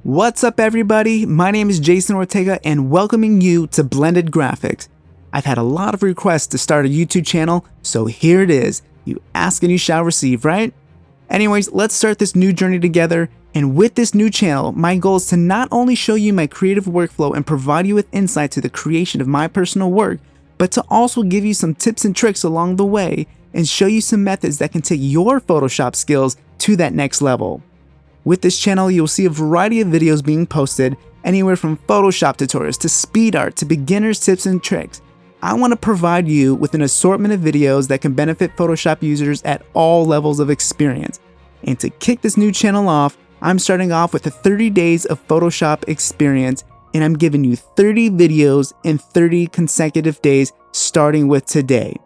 What's up everybody, my name is Jason Ortega and welcoming you to Blended Graphics. I've had a lot of requests to start a YouTube channel, so here it is. You ask and you shall receive, right? Anyways, let's start this new journey together, and with this new channel, my goal is to not only show you my creative workflow and provide you with insight to the creation of my personal work, but to also give you some tips and tricks along the way and show you some methods that can take your Photoshop skills to that next level. With this channel, you'll see a variety of videos being posted, anywhere from Photoshop tutorials to speed art to beginner's tips and tricks. I want to provide you with an assortment of videos that can benefit Photoshop users at all levels of experience. And to kick this new channel off, I'm starting off with the 30 days of Photoshop experience, and I'm giving you 30 videos in 30 consecutive days starting with today.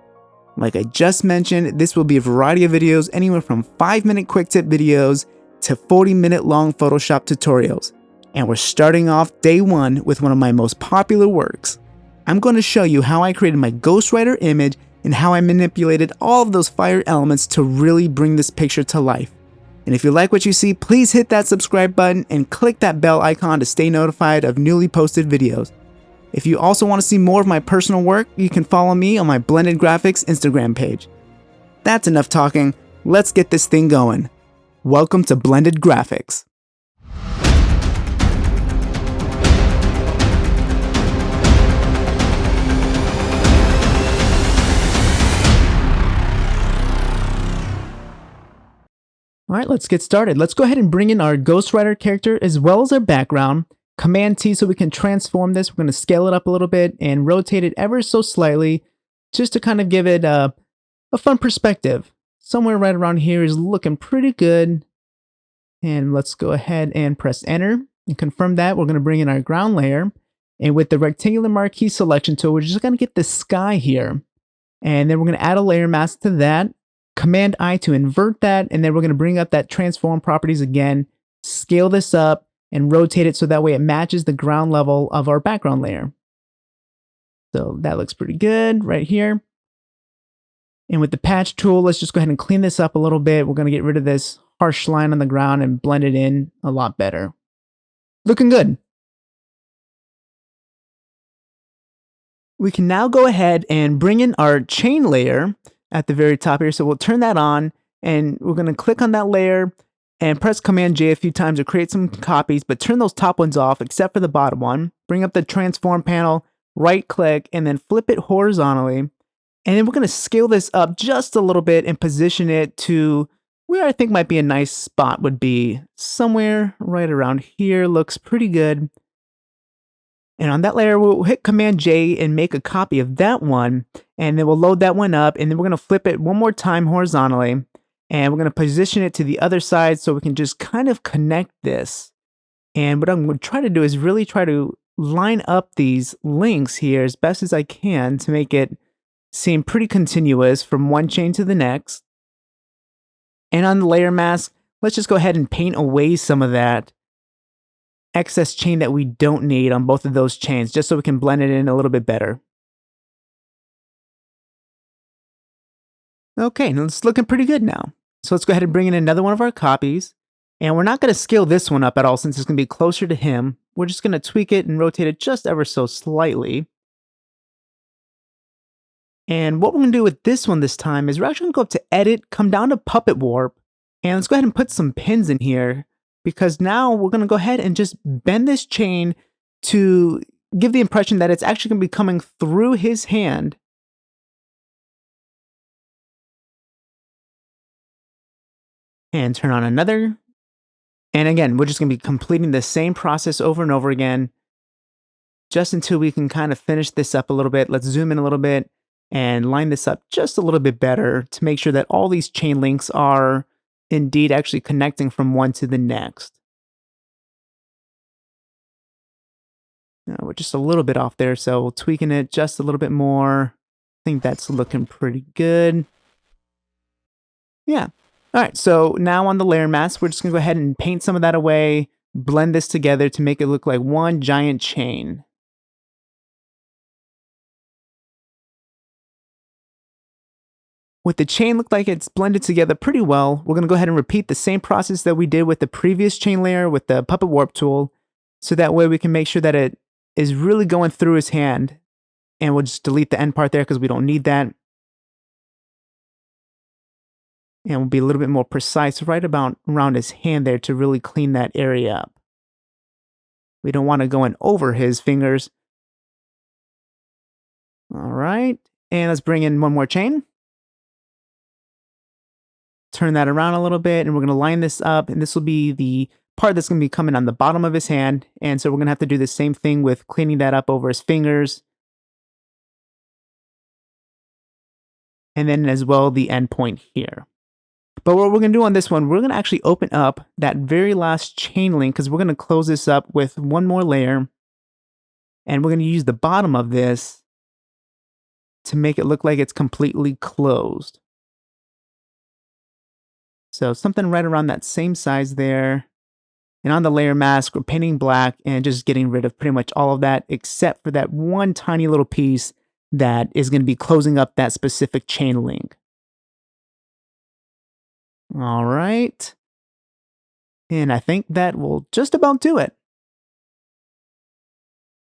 Like I just mentioned, this will be a variety of videos anywhere from 5-minute quick tip videos to 40-minute long Photoshop tutorials. And we're starting off day one with one of my most popular works. I'm going to show you how I created my Ghostwriter image and how I manipulated all of those fire elements to really bring this picture to life. And if you like what you see, please hit that subscribe button and click that bell icon to stay notified of newly posted videos. If you also want to see more of my personal work, you can follow me on my Blended Graphics Instagram page. That's enough talking, let's get this thing going. Welcome to Blended Graphics. Alright, let's get started. Let's go ahead and bring in our Ghostwriter character as well as our background. Command T so we can transform this. We're going to scale it up a little bit and rotate it ever so slightly just to kind of give it a fun perspective. Somewhere right around here is looking pretty good. And let's go ahead and press enter and confirm that. We're going to bring in our ground layer, and with the rectangular marquee selection tool, we're just going to get the sky here, and then we're going to add a layer mask to that. Command I to invert that, and then we're going to bring up that transform properties again, scale this up and rotate it so that way it matches the ground level of our background layer. So that looks pretty good right here. And with the patch tool, let's just go ahead and clean this up a little bit. We're going to get rid of this harsh line on the ground and blend it in a lot better. Looking good. We can now go ahead and bring in our chain layer at the very top here. So we'll turn that on, and we're going to click on that layer and press Command J a few times to create some copies, but turn those top ones off except for the bottom one. Bring up the transform panel, right click, and then flip it horizontally. And then we're going to scale this up just a little bit and position it to where I think might be a nice spot would be somewhere right around here. Looks pretty good. And on that layer, we'll hit Command J and make a copy of that one. And then we'll load that one up. And then we're going to flip it one more time horizontally. And we're going to position it to the other side so we can just kind of connect this. And what I'm going to try to do is really try to line up these links here as best as I can to make it seem pretty continuous from one chain to the next. And on the layer mask, let's just go ahead and paint away some of that excess chain that we don't need on both of those chains, just so we can blend it in a little bit better. Okay, now it's looking pretty good now. So let's go ahead and bring in another one of our copies. And we're not going to scale this one up at all since it's going to be closer to him. We're just going to tweak it and rotate it just ever so slightly. And what we're going to do with this one this time is we're actually going to go up to Edit, come down to Puppet Warp, and let's go ahead and put some pins in here, because now we're going to go ahead and just bend this chain to give the impression that it's actually going to be coming through his hand. And turn on another. And again, we're just going to be completing the same process over and over again, just until we can kind of finish this up a little bit. Let's zoom in a little bit and line this up just a little bit better to make sure that all these chain links are indeed actually connecting from one to the next. Now, we're just a little bit off there, so we'll tweaking it just a little bit more. I think that's looking pretty good. Yeah. All right, so now on the layer mask, we're just going to go ahead and paint some of that away, blend this together to make it look like one giant chain. with the chain look like it's blended together pretty well, we're going to go ahead and repeat the same process that we did with the previous chain layer with the puppet warp tool. So that way we can make sure that it is really going through his hand. And we'll just delete the end part there because we don't need that. And we'll be a little bit more precise right about around his hand there to really clean that area up. We don't want to go in over his fingers. All right, and let's bring in one more chain. Turn that around a little bit, and we're going to line this up, and this will be the part that's going to be coming on the bottom of his hand. And so we're going to have to do the same thing with cleaning that up over his fingers. And then as well the end point here. But what we're going to do on this one, we're going to actually open up that very last chain link because we're going to close this up with one more layer. And we're going to use the bottom of this to make it look like it's completely closed. So something right around that same size there. And on the layer mask, we're painting black and just getting rid of pretty much all of that except for that one tiny little piece that is going to be closing up that specific chain link. All right. And I think that will just about do it.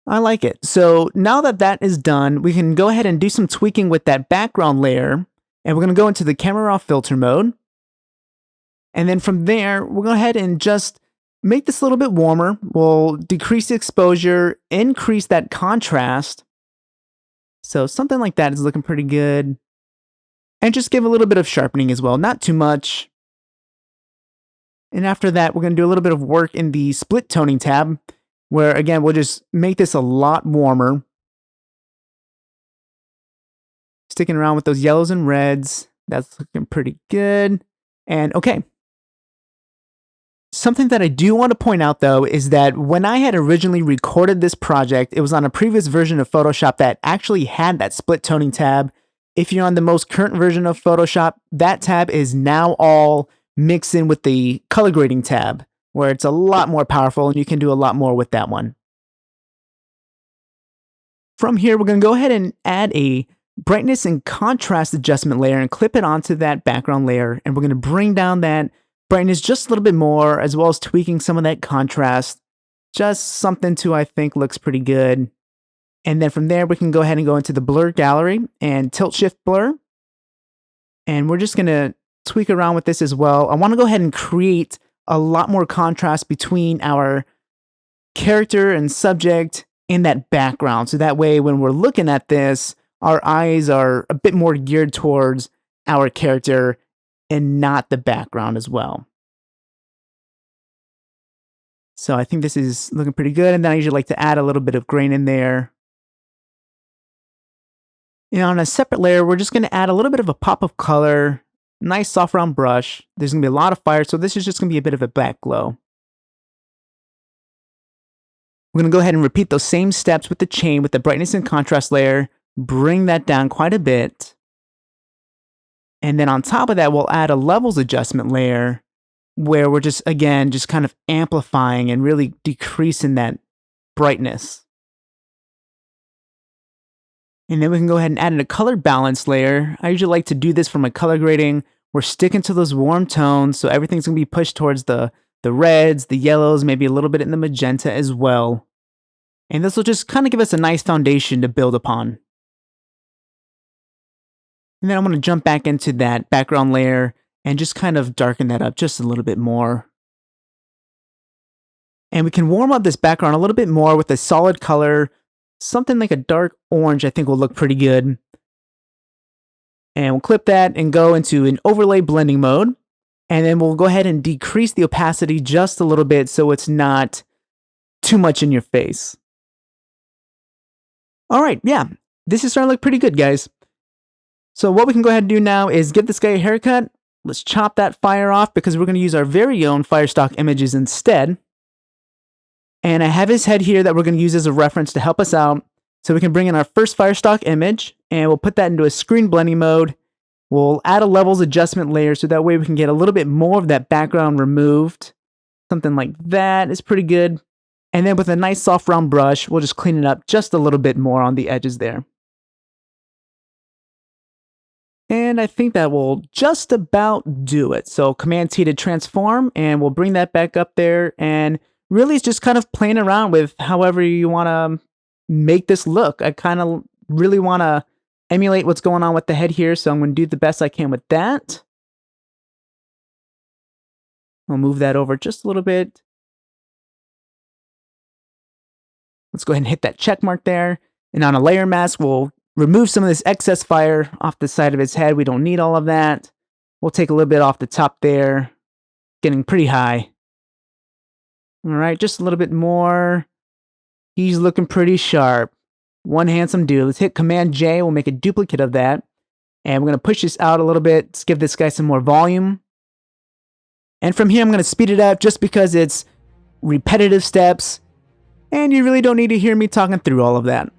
I like it. So now that that is done, we can go ahead and do some tweaking with that background layer. And we're going to go into the camera raw filter mode. And then from there, we'll go ahead and just make this a little bit warmer. We'll decrease the exposure, increase that contrast. So something like that is looking pretty good. And just give a little bit of sharpening as well, not too much. And after that, we're going to do a little bit of work in the split toning tab, where again, we'll just make this a lot warmer. Sticking around with those yellows and reds. That's looking pretty good. And okay. Something that I do want to point out though is that when I had originally recorded this project, it was on a previous version of Photoshop that actually had that split toning tab. If you're on the most current version of Photoshop, that tab is now all mixed in with the color grading tab, where it's a lot more powerful and you can do a lot more with that one. From here, we're going to go ahead and add a brightness and contrast adjustment layer and clip it onto that background layer. And we're going to bring down that brightness just a little bit more, as well as tweaking some of that contrast. Just something to, I think, looks pretty good. And then from there, we can go ahead and go into the blur gallery and tilt shift blur. And we're just going to tweak around with this as well. I want to go ahead and create a lot more contrast between our character and subject in that background. So that way, when we're looking at this, our eyes are a bit more geared towards our character and not the background as well. So I think this is looking pretty good. And then I usually like to add a little bit of grain in there. And on a separate layer, we're just going to add a little bit of a pop of color. Nice soft round brush. There's going to be a lot of fire, so this is just going to be a bit of a black glow. We're going to go ahead and repeat those same steps with the chain with the brightness and contrast layer. Bring that down quite a bit. And then on top of that, we'll add a levels adjustment layer where we're just, again, just kind of amplifying and really decreasing that brightness. And then we can go ahead and add in a color balance layer. I usually like to do this for my color grading. We're sticking to those warm tones, so everything's going to be pushed towards the reds, the yellows, maybe a little bit in the magenta as well. And this will just kind of give us a nice foundation to build upon. And then I'm going to jump back into that background layer and just kind of darken that up just a little bit more. And we can warm up this background a little bit more with a solid color. Something like a dark orange I think will look pretty good. And we'll clip that and go into an overlay blending mode. And then we'll go ahead and decrease the opacity just a little bit so it's not too much in your face. All right, yeah, this is starting to look pretty good, guys. So what we can go ahead and do now is give this guy a haircut. Let's chop that fire off because we're going to use our very own Firestock images instead. And I have his head here that we're going to use as a reference to help us out. So we can bring in our first Firestock image and we'll put that into a screen blending mode. We'll add a levels adjustment layer so that way we can get a little bit more of that background removed. Something like that is pretty good. And then with a nice soft round brush, we'll just clean it up just a little bit more on the edges there. And I think that will just about do it. So Command T to transform, and we'll bring that back up there. And really, it's just kind of playing around with however you want to make this look. I kind of really want to emulate what's going on with the head here, so I'm going to do the best I can with that. I'll move that over just a little bit. Let's go ahead and hit that check mark there. And on a layer mask, we'll remove some of this excess fire off the side of his head. We don't need all of that. We'll take a little bit off the top there, getting pretty high. All right, just a little bit more. He's looking pretty sharp. One handsome dude. Let's hit Command J. We'll make a duplicate of that. And we're going to push this out a little bit. Let's give this guy some more volume. And from here, I'm going to speed it up just because it's repetitive steps. And you really don't need to hear me talking through all of that.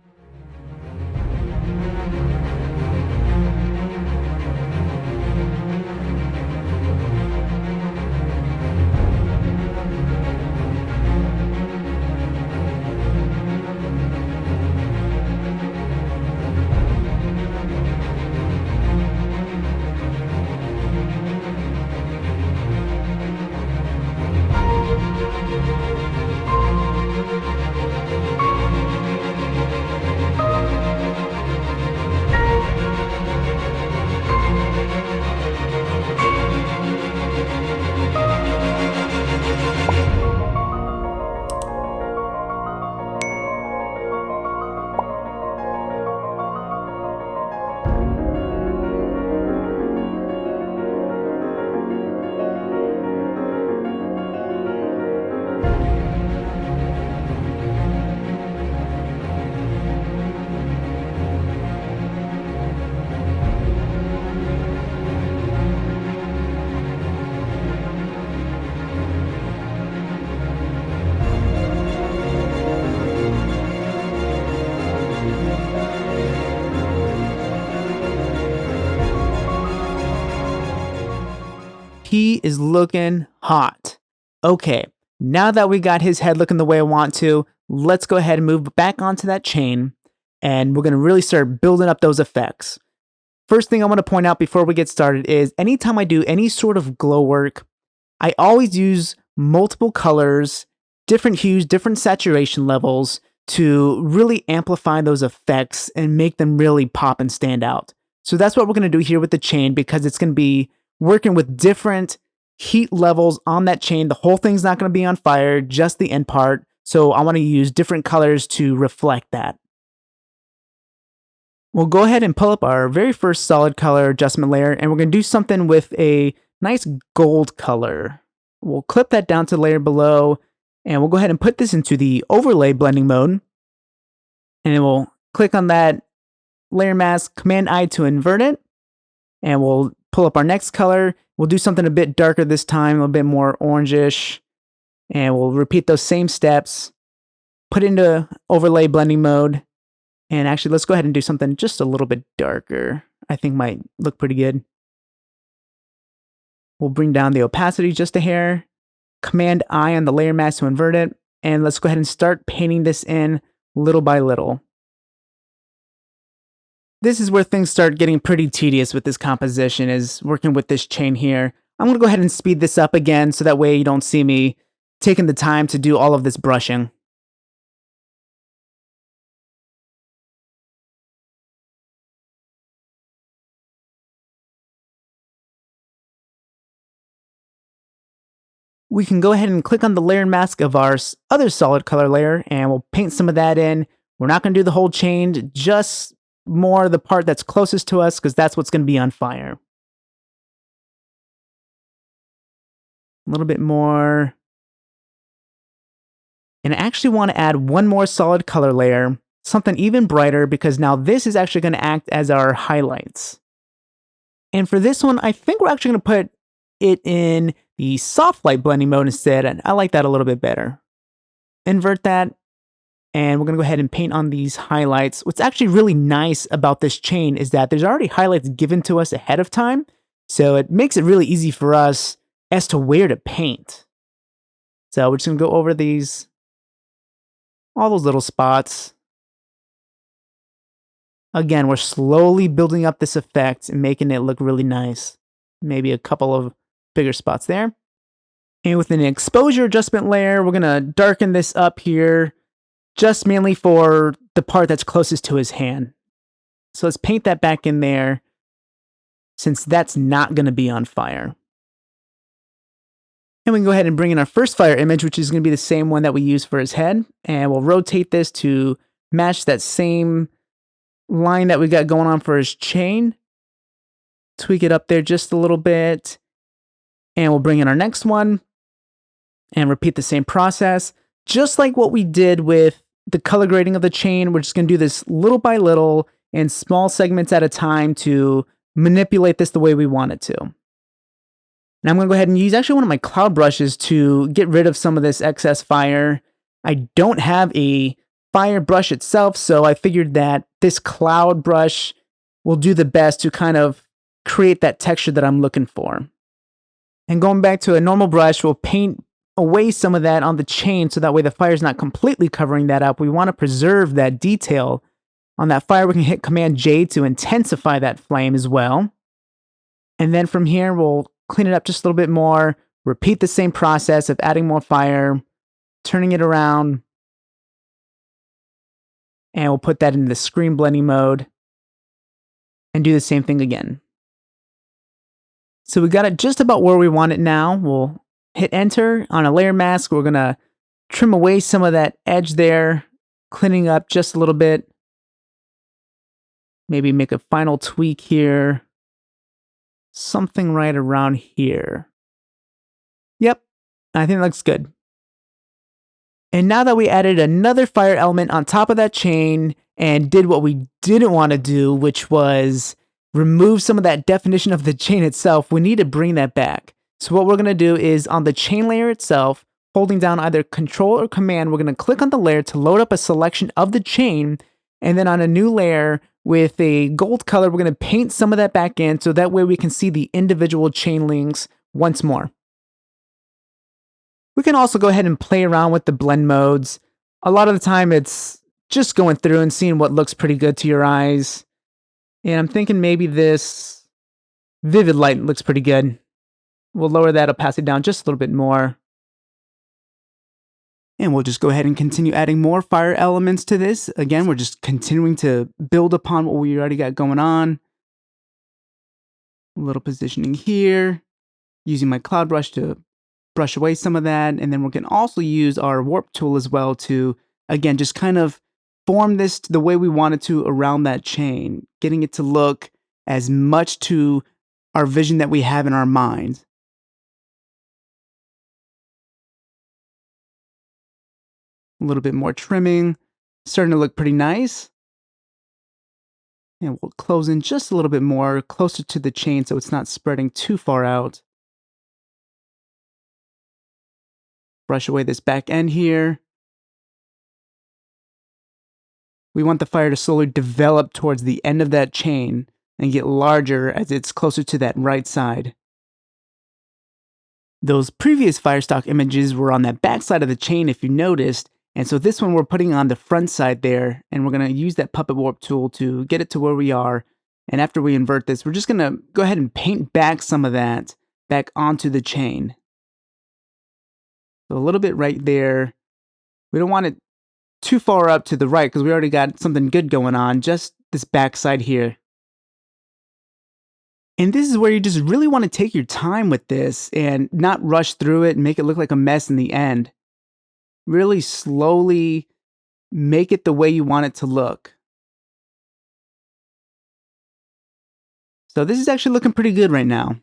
He is looking hot. Okay, now that we got his head looking the way I want to, let's go ahead and move back onto that chain, and we're going to really start building up those effects. First thing I want to point out before we get started is anytime I do any sort of glow work, I always use multiple colors, different hues, different saturation levels to really amplify those effects and make them really pop and stand out. So that's what we're going to do here with the chain, because it's going to be working with different heat levels on that chain. The whole thing's not going to be on fire, just the end part. So I want to use different colors to reflect that. We'll go ahead and pull up our very first solid color adjustment layer, and we're going to do something with a nice gold color. We'll clip that down to the layer below, and we'll go ahead and put this into the overlay blending mode. And then we'll click on that layer mask, Command I to invert it, and we'll pull up our next color. We'll do something a bit darker this time, a little bit more orangish, and we'll repeat those same steps, put into overlay blending mode, and actually let's go ahead and do something just a little bit darker. I think might look pretty good. We'll bring down the opacity just a hair, Command I on the layer mask to invert it, and let's go ahead and start painting this in little by little. This is where things start getting pretty tedious with this composition, is working with this chain here. I'm going to go ahead and speed this up again so that way you don't see me taking the time to do all of this brushing. We can go ahead and click on the layer mask of our other solid color layer, and we'll paint some of that in. We're not going to do the whole chain, just more the part that's closest to us, because that's what's going to be on fire. A little bit more. And I actually want to add one more solid color layer, something even brighter, because now this is actually going to act as our highlights. And for this one, I think we're actually going to put it in the soft light blending mode instead, and I like that a little bit better. Invert that, and we're going to go ahead and paint on these highlights. What's actually really nice about this chain is that there's already highlights given to us ahead of time, so it makes it really easy for us as to where to paint. So we're just going to go over these, all those little spots. Again, we're slowly building up this effect and making it look really nice. Maybe a couple of bigger spots there. And with an exposure adjustment layer, we're gonna darken this up here, just mainly for the part that's closest to his hand. So let's paint that back in there, since that's not gonna be on fire. And we can go ahead and bring in our first fire image, which is gonna be the same one that we used for his head. And we'll rotate this to match that same line that we got going on for his chain. Tweak it up there just a little bit. And we'll bring in our next one and repeat the same process. Just like what we did with the color grading of the chain, we're just gonna do this little by little in small segments at a time to manipulate this the way we want it to. Now I'm gonna go ahead and use actually one of my cloud brushes to get rid of some of this excess fire. I don't have a fire brush itself, so I figured that this cloud brush will do the best to kind of create that texture that I'm looking for. And going back to a normal brush, we'll paint away some of that on the chain so that way the fire is not completely covering that up. We want to preserve that detail on that fire. We can hit Command J to intensify that flame as well. And then from here, we'll clean it up just a little bit more, repeat the same process of adding more fire, turning it around, and we'll put that into the screen blending mode and do the same thing again. So we got it just about where we want it now. We'll hit enter on a layer mask. We're gonna trim away some of that edge there, cleaning up just a little bit. Maybe make a final tweak here. Something right around here. Yep, I think it looks good. And now that we added another fire element on top of that chain and did what we didn't want to do, which was remove some of that definition of the chain itself, we need to bring that back. So what we're going to do is on the chain layer itself, holding down either Control or Command, we're going to click on the layer to load up a selection of the chain, and then on a new layer with a gold color, we're going to paint some of that back in so that way we can see the individual chain links once more. We can also go ahead and play around with the blend modes. A lot of the time it's just going through and seeing what looks pretty good to your eyes. And I'm thinking maybe this vivid light looks pretty good. We'll lower that opacity down just a little bit more. And we'll just go ahead and continue adding more fire elements to this. Again, we're just continuing to build upon what we already got going on. A little positioning here, using my cloud brush to brush away some of that. And then we can also use our warp tool as well to, again, just kind of form this the way we want it to around that chain, getting it to look as much to our vision that we have in our mind. A little bit more trimming, starting to look pretty nice. And we'll close in just a little bit more, closer to the chain so it's not spreading too far out. Brush away this back end here. We want the fire to slowly develop towards the end of that chain and get larger as it's closer to that right side. Those previous Firestock images were on that back side of the chain if you noticed, and so this one we're putting on the front side there, and we're going to use that puppet warp tool to get it to where we are. And after we invert this, we're just going to go ahead and paint back some of that back onto the chain. So a little bit right there. We don't want it too far up to the right because we already got something good going on, just this back side here. And this is where you just really want to take your time with this and not rush through it and make it look like a mess in the end. Really slowly make it the way you want it to look. So this is actually looking pretty good right now.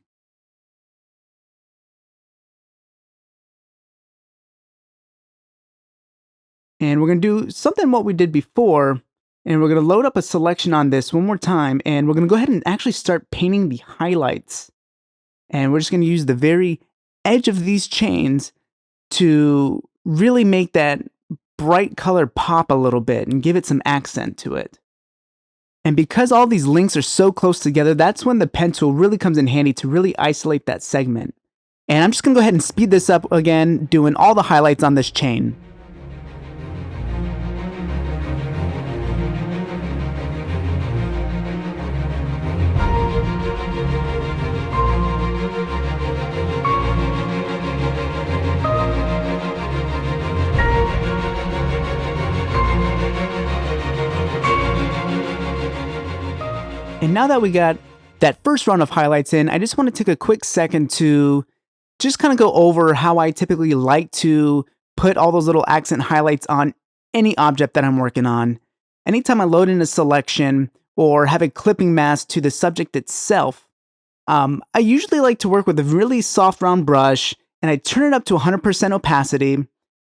And we're going to do something what we did before, and we're going to load up a selection on this one more time, and we're going to go ahead and actually start painting the highlights. And we're just going to use the very edge of these chains to really make that bright color pop a little bit and give it some accent to it. And because all these links are so close together, that's when the pen tool really comes in handy to really isolate that segment. And I'm just going to go ahead and speed this up again, doing all the highlights on this chain. And now that we got that first round of highlights in, I just want to take a quick second to just kind of go over how I typically like to put all those little accent highlights on any object that I'm working on. Anytime I load in a selection or have a clipping mask to the subject itself, I usually like to work with a really soft round brush, and I turn it up to 100% opacity.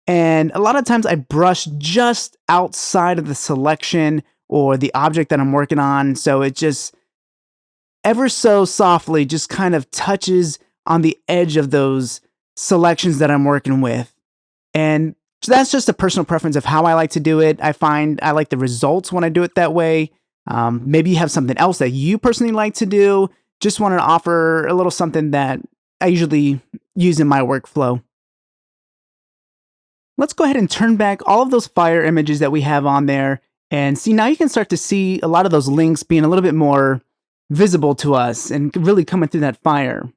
And a lot of times I brush just outside of the selection or the object that I'm working on, so it just ever so softly just kind of touches on the edge of those selections that I'm working with. And that's just a personal preference of how I like to do it. I find I like the results when I do it that way. Maybe you have something else that you personally like to do. Just wanted to offer a little something that I usually use in my workflow. Let's go ahead and turn back all of those fire images that we have on there. And see, now you can start to see a lot of those links being a little bit more visible to us and really coming through that fire.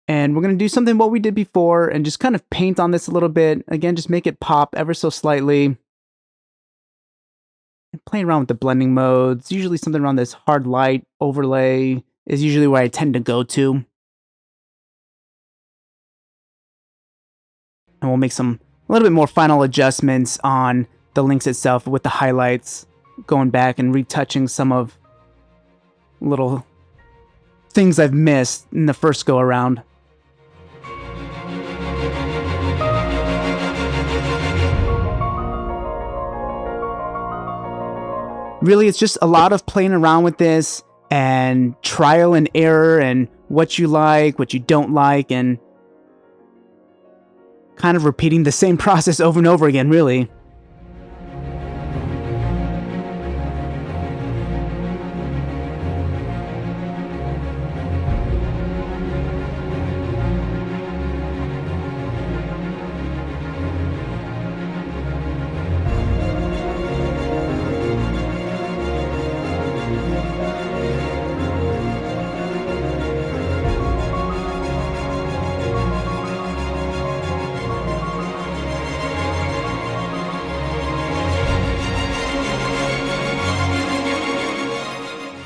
And we're going to do something what we did before and just kind of paint on this a little bit. Again, just make it pop ever so slightly. And playing around with the blending modes, usually something around this hard light overlay is usually where I tend to go to. And we'll make a little bit more final adjustments on the links itself with the highlights, going back and retouching some of little things I've missed in the first go around. Really, it's just a lot of playing around with this and trial and error and what you like, what you don't like, and kind of repeating the same process over and over again, really.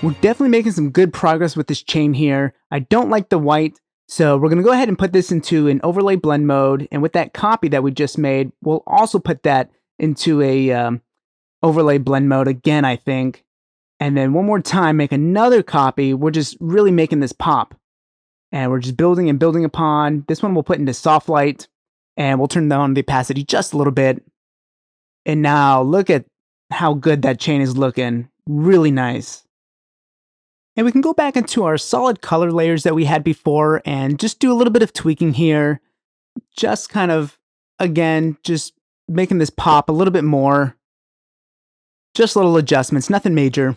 We're definitely making some good progress with this chain here. I don't like the white, so we're going to go ahead and put this into an overlay blend mode. And with that copy that we just made, we'll also put that into a overlay blend mode again, I think. And then one more time, make another copy. We're just really making this pop. And we're just building and building upon. This one we'll put into soft light, and we'll turn down the opacity just a little bit. And now look at how good that chain is looking. Really nice. And we can go back into our solid color layers that we had before and just do a little bit of tweaking here. Just kind of, again, just making this pop a little bit more. Just little adjustments, nothing major.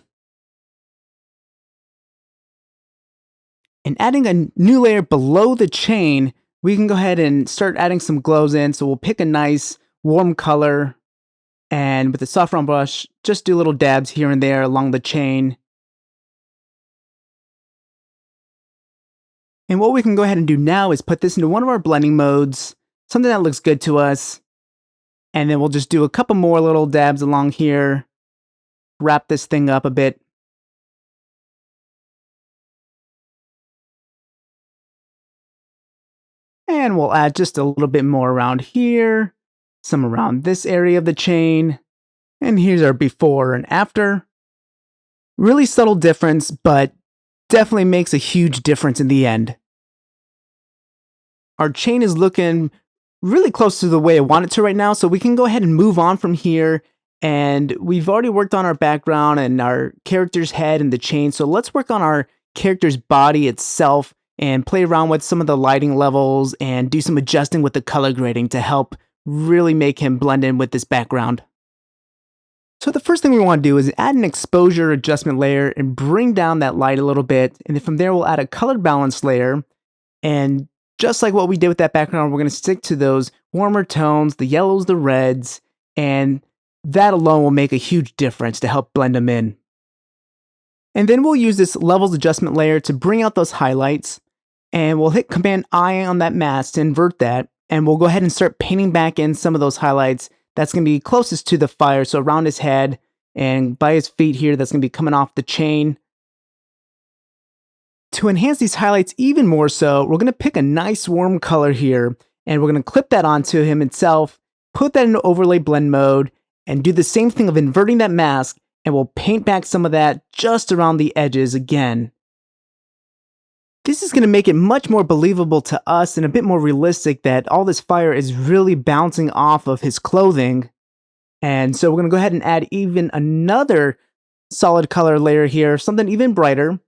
And adding a new layer below the chain, we can go ahead and start adding some glows in. So we'll pick a nice warm color, and with the soft round brush, just do little dabs here and there along the chain. And what we can go ahead and do now is put this into one of our blending modes, something that looks good to us. And then we'll just do a couple more little dabs along here, wrap this thing up a bit. And we'll add just a little bit more around here, some around this area of the chain. And here's our before and after. Really subtle difference, but definitely makes a huge difference in the end. Our chain is looking really close to the way I want it to right now, so we can go ahead and move on from here. And we've already worked on our background and our character's head and the chain, so let's work on our character's body itself and play around with some of the lighting levels and do some adjusting with the color grading to help really make him blend in with this background. So the first thing we want to do is add an exposure adjustment layer and bring down that light a little bit. And then from there, we'll add a color balance layer. And just like what we did with that background, we're going to stick to those warmer tones, the yellows, the reds, and that alone will make a huge difference to help blend them in. And then we'll use this levels adjustment layer to bring out those highlights, and we'll hit Command I on that mask to invert that, and we'll go ahead and start painting back in some of those highlights. That's going to be closest to the fire, so around his head and by his feet here, that's going to be coming off the chain. To enhance these highlights even more so, we're going to pick a nice warm color here, and we're going to clip that onto him itself, put that into overlay blend mode, and do the same thing of inverting that mask, and we'll paint back some of that just around the edges again. This is going to make it much more believable to us and a bit more realistic that all this fire is really bouncing off of his clothing. And so we're going to go ahead and add even another solid color layer here, something even brighter.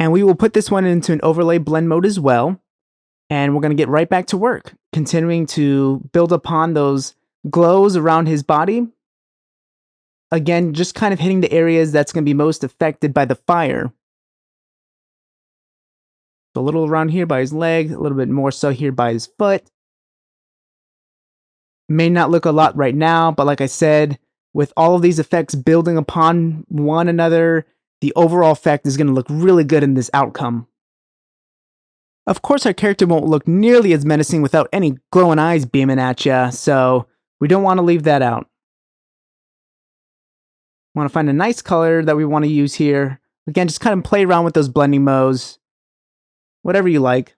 And we will put this one into an overlay blend mode as well. And we're going to get right back to work, continuing to build upon those glows around his body. Again, just kind of hitting the areas that's going to be most affected by the fire. A little around here by his leg, a little bit more so here by his foot. May not look a lot right now, but like I said, with all of these effects building upon one another, the overall effect is going to look really good in this outcome. Of course, our character won't look nearly as menacing without any glowing eyes beaming at you, so we don't want to leave that out. Want to find a nice color that we want to use here. Again, just kind of play around with those blending modes. Whatever you like.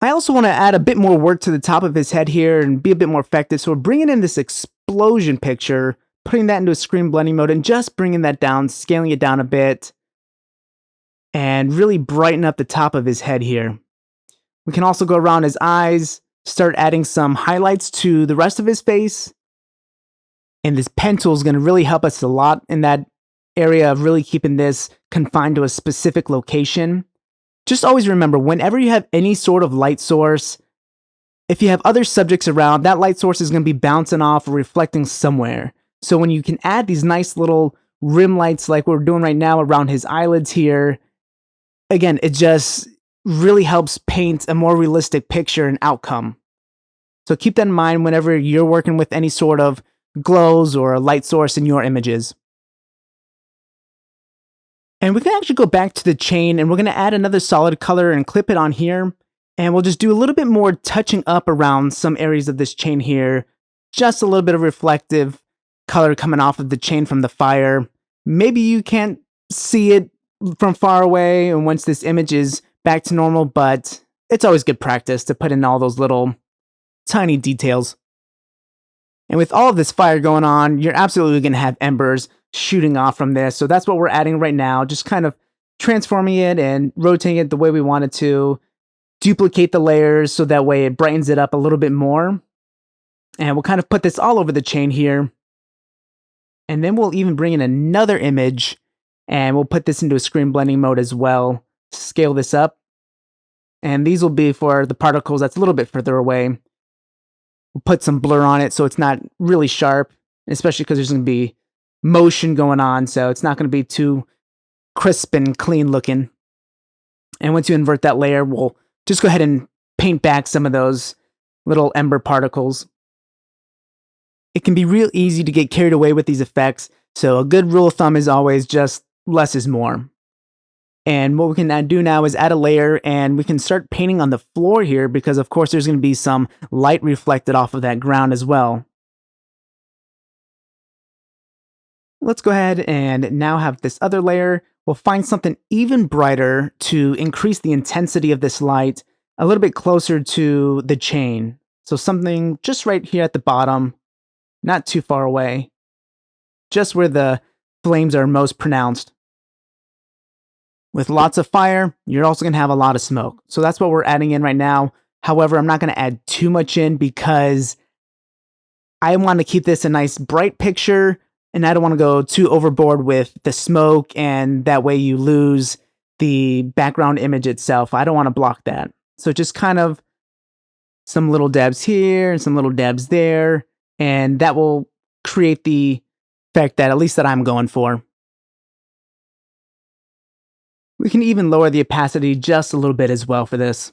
I also want to add a bit more work to the top of his head here and be a bit more effective. So we're bringing in this explosion picture, putting that into a screen blending mode and just bringing that down, scaling it down a bit, and really brighten up the top of his head here. We can also go around his eyes, start adding some highlights to the rest of his face. And this pen tool is going to really help us a lot in that area of really keeping this confined to a specific location. Just always remember, whenever you have any sort of light source, if you have other subjects around, that light source is going to be bouncing off or reflecting somewhere. So when you can add these nice little rim lights like we're doing right now around his eyelids here, again, it just really helps paint a more realistic picture and outcome. So keep that in mind whenever you're working with any sort of glows or a light source in your images. And we can actually go back to the chain and we're going to add another solid color and clip it on here. And we'll just do a little bit more touching up around some areas of this chain here. Just a little bit of reflective color coming off of the chain from the fire. Maybe you can't see it from far away and once this image is back to normal, but it's always good practice to put in all those little tiny details. And with all of this fire going on, you're absolutely going to have embers shooting off from this. So that's what we're adding right now. Just kind of transforming it and rotating it the way we want it to. Duplicate the layers so that way it brightens it up a little bit more. And we'll kind of put this all over the chain here. And then we'll even bring in another image and we'll put this into a screen blending mode as well. Scale this up. And these will be for the particles that's a little bit further away. We'll put some blur on it so it's not really sharp, especially because there's going to be motion going on, so it's not going to be too crisp and clean looking. And once you invert that layer, we'll just go ahead and paint back some of those little ember particles. It can be real easy to get carried away with these effects, so a good rule of thumb is always just less is more. And what we can do now is add a layer and we can start painting on the floor here because of course there's going to be some light reflected off of that ground as well. Let's go ahead and now have this other layer. We'll find something even brighter to increase the intensity of this light a little bit closer to the chain. So something just right here at the bottom, not too far away, just where the flames are most pronounced. With lots of fire, you're also going to have a lot of smoke. So that's what we're adding in right now. However, I'm not going to add too much in because I want to keep this a nice bright picture. And I don't want to go too overboard with the smoke and that way you lose the background image itself. I don't want to block that. So just kind of some little dabs here and some little dabs there. And that will create the effect that at least that I'm going for. We can even lower the opacity just a little bit as well for this.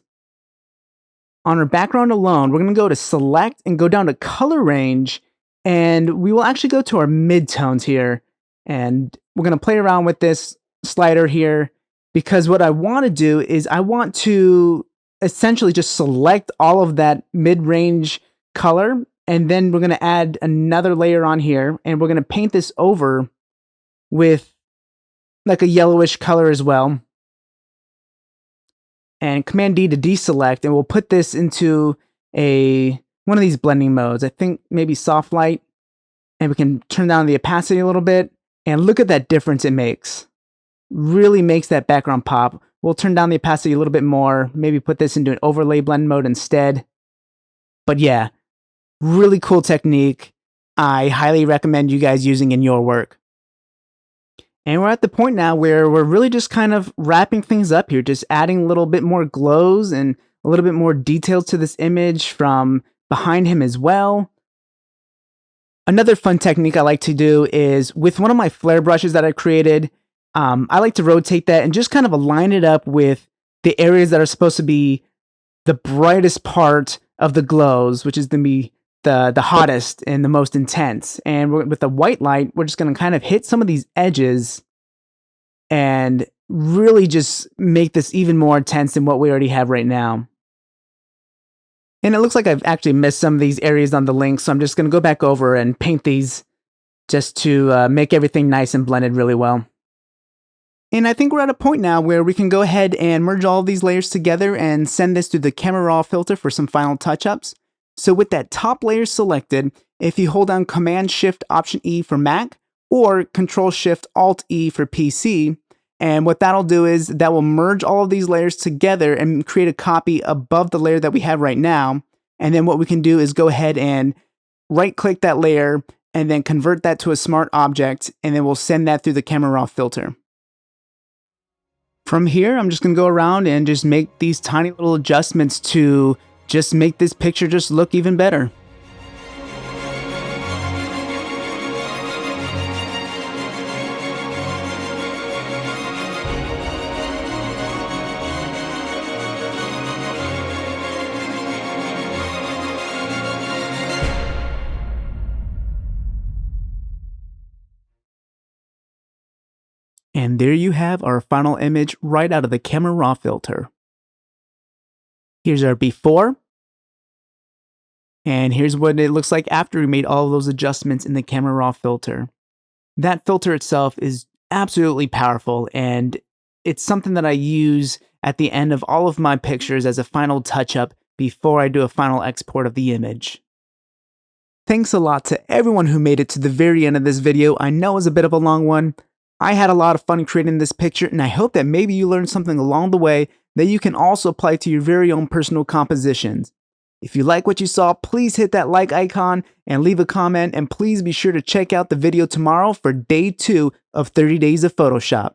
On our background alone, we're going to go to select and go down to color range. And we will actually go to our midtones here. And we're going to play around with this slider here because what I want to do is I want to essentially just select all of that mid-range color. And then we're going to add another layer on here. And we're going to paint this over with like a yellowish color as well. And Command D to deselect, and we'll put this into one of these blending modes. I think maybe soft light, and we can turn down the opacity a little bit, and look at that difference it makes. Really makes that background pop. We'll turn down the opacity a little bit more, maybe put this into an overlay blend mode instead. But yeah, really cool technique. I highly recommend you guys using in your work. And we're at the point now where we're really just kind of wrapping things up here, just adding a little bit more glows and a little bit more detail to this image from behind him as well. Another fun technique I like to do is with one of my flare brushes that I created, I like to rotate that and just kind of align it up with the areas that are supposed to be the brightest part of the glows, which is going to be the hottest and the most intense. And with the white light, we're just going to kind of hit some of these edges and really just make this even more intense than what we already have right now. And it looks like I've actually missed some of these areas on the link, so I'm just going to go back over and paint these just to make everything nice and blended really well. And I think we're at a point now where we can go ahead and merge all of these layers together and send this through the Camera Raw filter for some final touch-ups. So with that top layer selected, if you hold down Command-Shift-Option-E for Mac or Control-Shift-Alt-E for PC, and what that'll do is that will merge all of these layers together and create a copy above the layer that we have right now. And then what we can do is go ahead and right-click that layer and then convert that to a smart object, and then we'll send that through the Camera Raw filter. From here, I'm just going to go around and just make these tiny little adjustments to just make this picture just look even better. And there you have our final image right out of the Camera Raw filter. Here's our before. And here's what it looks like after we made all of those adjustments in the Camera Raw filter. That filter itself is absolutely powerful, and it's something that I use at the end of all of my pictures as a final touch-up before I do a final export of the image. Thanks a lot to everyone who made it to the very end of this video. I know it was a bit of a long one. I had a lot of fun creating this picture, and I hope that maybe you learned something along the way that you can also apply to your very own personal compositions. If you like what you saw, please hit that like icon and leave a comment, and please be sure to check out the video tomorrow for day 2 of 30 Days of Photoshop.